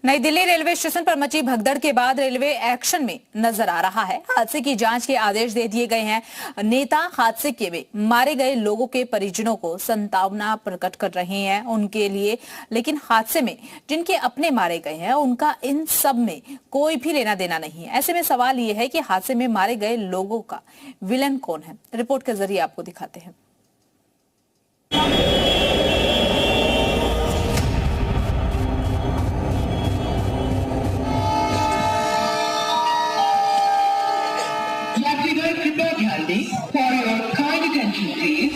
नई Delhi railway station पर मची भगदड़ के बाद रेलवे एक्शन में नजर आ रहा है। हादसे की जांच के आदेश दे दिए गए हैं। नेता हादसे के में मारे गए लोगों के परिजनों को संतावना प्रकट कर रहे हैं उनके लिए, लेकिन हादसे में जिनके अपने मारे गए हैं उनका इन सब में कोई भी लेना देना नहीं है। ऐसे में सवाल ये है कि हादसे में मारे गए लोगों का विलन कौन है। रिपोर्ट के जरिए आपको दिखाते हैं। For your kind attention, please.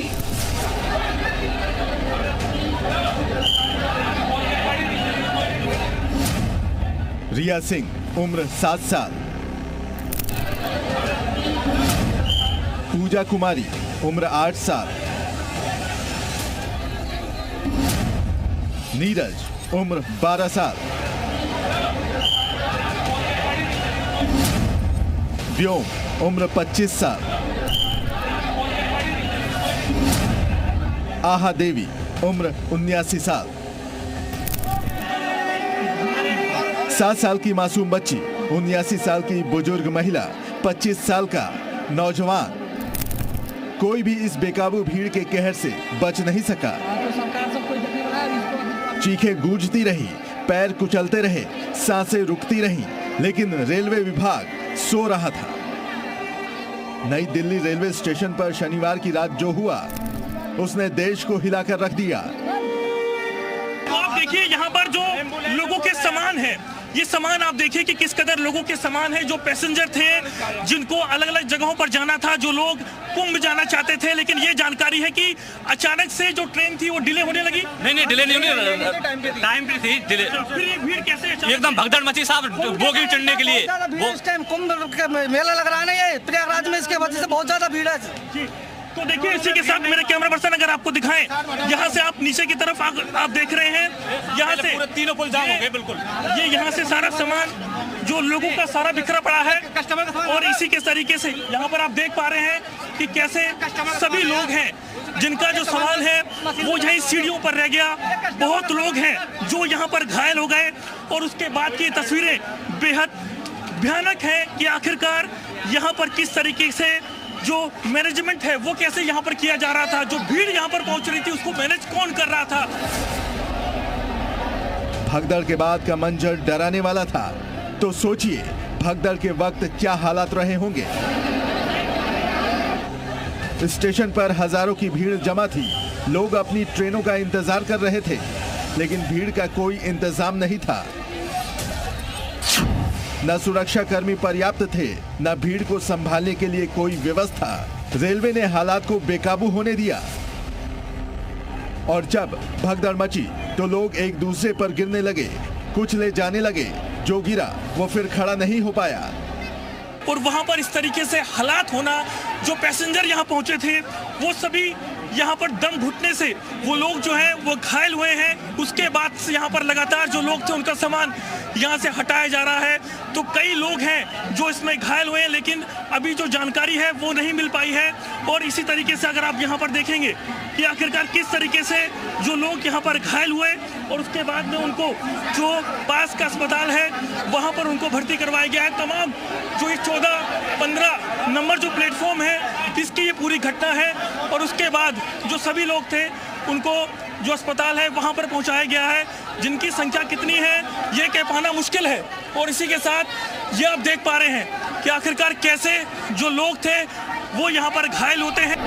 रिया सिंह उम्र 7 साल, पूजा कुमारी उम्र 8 साल, नीरज उम्र 12 साल, व्योम उम्र 25 साल, आहा देवी उम्र 79 साल, 7 साल की मासूम बच्ची, 79 साल की बुजुर्ग महिला, 25 साल का नौजवान। कोई भी इस बेकाबू भीड़ के कहर से बच नहीं सका। चीखें गूंजती रही, पैर कुचलते रहे, सांसें रुकती रहीं, लेकिन रेलवे विभाग सो रहा था। नई दिल्ली रेलवे स्टेशन पर शनिवार की रात जो हुआ उसने देश को हिलाकर रख दिया। तो आप देखिए यहाँ पर जो लोगों के सामान है, ये सामान आप देखिए कि किस कदर लोगों के सामान है। जो पैसेंजर थे जिनको अलग अलग जगहों पर जाना था, जो लोग कुंभ जाना चाहते थे, लेकिन ये जानकारी है कि अचानक से जो ट्रेन थी वो डिले होने लगी। नहीं डिले नहीं होनी, टाइम पे थी डिले। फिर ये भीड़ कैसे एकदम भगदड़ मची साहब बोगी चढ़ने के लिए। इस टाइम कुंभ का मेला लग रहा है ना, ये प्रयागराज में, इसके वजह से बहुत ज्यादा भीड़ है। तो देखिए इसी के साथ मेरे कैमरा पर्सन अगर आपको दिखाएं, यहाँ से आप नीचे की तरफ आप देख रहे हैं, यहाँ से पूरे तीनों पुल जाम हो गए बिल्कुल। ये यहाँ से सारा सामान जो लोगों का सारा बिखरा पड़ा है, और इसी के तरीके से यहाँ पर आप देख पा रहे हैं कि कैसे सभी लोग हैं जिनका जो सामान है वो यहीं सीढ़ियों पर रह गया। बहुत लोग हैं जो यहाँ पर घायल हो गए, और उसके बाद की तस्वीरें बेहद भयानक है कि आखिरकार यहाँ पर किस तरीके से जो मैनेजमेंट है वो कैसे यहाँ पर किया जा रहा था। जो भीड़ यहाँ पर पहुंच रही थी उसको मैनेज कौन कर रहा था। भगदड़ के बाद का मंजर डराने वाला था, तो सोचिए भगदड़ के वक्त क्या हालात रहे होंगे। स्टेशन पर हजारों की भीड़ जमा थी। लोग अपनी ट्रेनों का इंतजार कर रहे थे, लेकिन भीड़ का कोई इंतजाम नहीं था। न सुरक्षा कर्मी पर्याप्त थे, न भीड़ को संभालने के लिए कोई व्यवस्था। रेलवे ने हालात को बेकाबू होने दिया, और जब भगदड़ मची तो लोग एक दूसरे पर गिरने लगे, कुछ ले जाने लगे। जो गिरा वो फिर खड़ा नहीं हो पाया। और वहां पर इस तरीके से हालात होना, जो पैसेंजर यहाँ पहुंचे थे वो सभी यहाँ पर दम घुटने से वो लोग जो हैं वो घायल हुए हैं। उसके बाद से यहाँ पर लगातार जो लोग थे उनका सामान यहाँ से हटाया जा रहा है। तो कई लोग हैं जो इसमें घायल हुए हैं, लेकिन अभी जो जानकारी है वो नहीं मिल पाई है। और इसी तरीके से अगर आप यहाँ पर देखेंगे कि आखिरकार किस तरीके से जो लोग यहाँ पर घायल हुए, और उसके बाद में उनको जो पास का अस्पताल है वहाँ पर उनको भर्ती करवाया गया है। तमाम जो ये 14-15 नंबर जो प्लेटफॉर्म है इसकी ये पूरी घटना है। और उसके बाद जो सभी लोग थे उनको जो अस्पताल है वहां पर पहुंचाया गया है। जिनकी संख्या कितनी है ये कह पाना मुश्किल है। और इसी के साथ ये आप देख पा रहे हैं कि आखिरकार कैसे जो लोग थे वो यहां पर घायल होते हैं।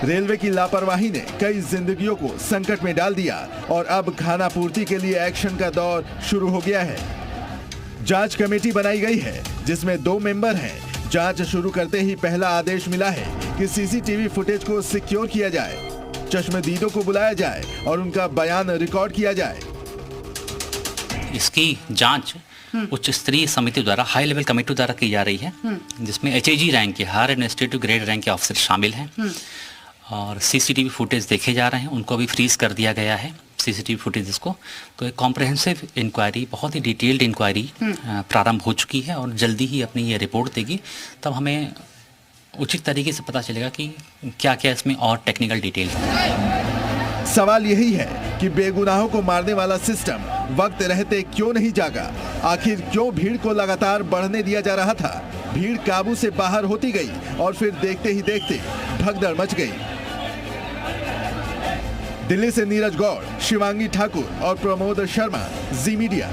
रेलवे की लापरवाही ने कई जिंदगियों को संकट में डाल दिया, और अब खाना पूर्ति के लिए एक्शन का दौर शुरू हो गया है। जांच कमेटी बनाई गई है जिसमें 2 मेंबर हैं। जांच शुरू करते ही पहला आदेश मिला है कि सीसीटीवी फुटेज को सिक्योर किया जाए, चश्मदीदों को बुलाया जाए और उनका बयान रिकॉर्ड किया जाए। इसकी जांच उच्च स्तरीय समिति द्वारा, हाई लेवल कमेटी द्वारा की जा रही है, जिसमें HAG रैंक के, हायर एडमिनिस्ट्रेटिव ग्रेड रैंक के ऑफिसर शामिल हैं। और सीसीटीवी फुटेज देखे जा रहे हैं, उनको भी फ्रीज कर दिया गया है सीसीटीवी फुटेज को। तो एक कॉम्प्रहेंसिव इंक्वायरी, बहुत ही डिटेल्ड इंक्वायरी प्रारंभ हो चुकी है, और जल्दी ही अपनी ये रिपोर्ट देगी। तब हमें उचित तरीके से पता चलेगा कि क्या क्या इसमें और टेक्निकल डिटेल है। सवाल यही है कि बेगुनाहों को मारने वाला सिस्टम वक्त रहते क्यों नहीं जागा? आखिर क्यों भीड़ को लगातार बढ़ने दिया जा रहा था? भीड़ काबू से बाहर होती गई और फिर देखते ही देखते भगदड़ मच गई। दिल्ली से नीरज गौड़, शिवांगी ठाकुर और प्रमोद शर्मा, जी मीडिया।